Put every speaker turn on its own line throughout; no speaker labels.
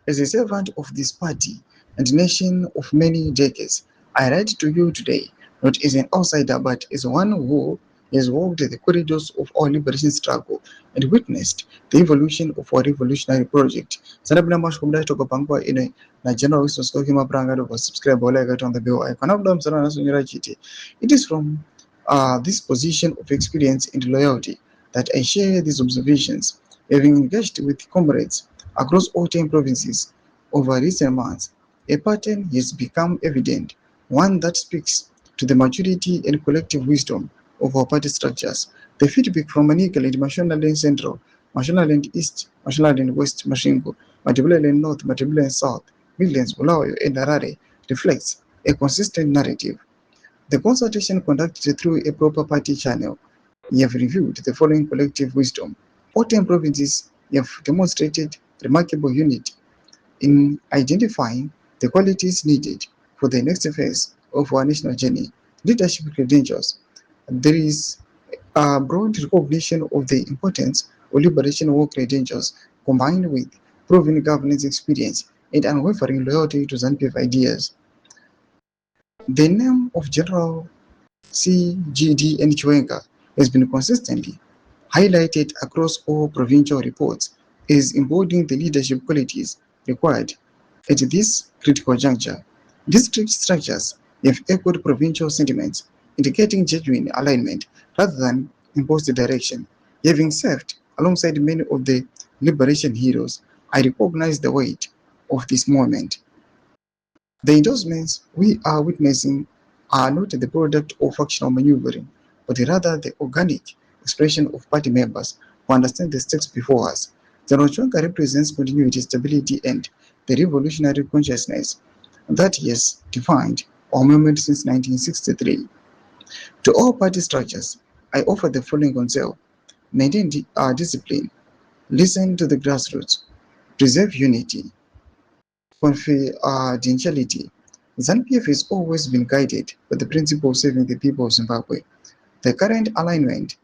As a servant of this party and nation of many decades, I write to you today not as an outsider but as one who has walked the corridors of our liberation struggle and witnessed the evolution of our revolutionary project. Sanabina mashkumda toka pangwa ine na general wisdom skokima pranga to subscribe wala got on the bell icon. Abdam sana nasunyira chiti. It is from this position of experience and loyalty that I share these observations, having engaged with comrades across all 10 provinces over recent months. A pattern has become evident, one that speaks to the maturity and collective wisdom of our party structures. The feedback from Manicaland, Mashonaland Central, Mashonaland East, Mashonaland West, Mashingo, Matibulaland North, Matibulaland South, Midlands, Bulawayo, and Harare reflects a consistent narrative. The consultation conducted through a proper party channel. We have reviewed the following collective wisdom. All 10 provinces have demonstrated remarkable unity in identifying the qualities needed for the next phase of our national journey. Leadership credentials. There is a broad recognition of the importance of liberation war credentials combined with proven governance experience and unwavering loyalty to ZANU-PF ideas. The name of General CGD and Chiwenga has been consistently highlighted across all provincial reports as embodying the leadership qualities required at this critical juncture. District structures have echoed provincial sentiments, indicating genuine alignment rather than imposed direction. Having served alongside many of the liberation heroes, I recognize the weight of this moment. The endorsements we are witnessing are not the product of factional maneuvering, but rather the organic expression of party members who understand the stakes before us. General Chiwenga represents continuity, stability, and the revolutionary consciousness that has defined our movement since 1963. To all party structures, I offer the following counsel: maintain discipline, listen to the grassroots, preserve unity, confidentiality. ZANU-PF has always been guided by the principle of saving the people of Zimbabwe. The current alignment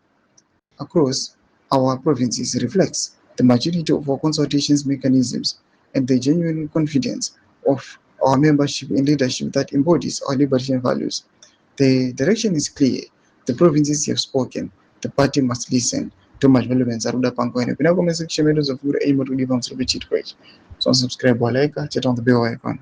across our provinces reflects the maturity of our consultations mechanisms and the genuine confidence of our membership and leadership that embodies our liberation values. The direction is clear. The provinces have spoken. The party must listen. Too much relevance. Aruda Panko and Pinako message of good aim to give them to the cheat page. So subscribe or like, chat on the bell icon.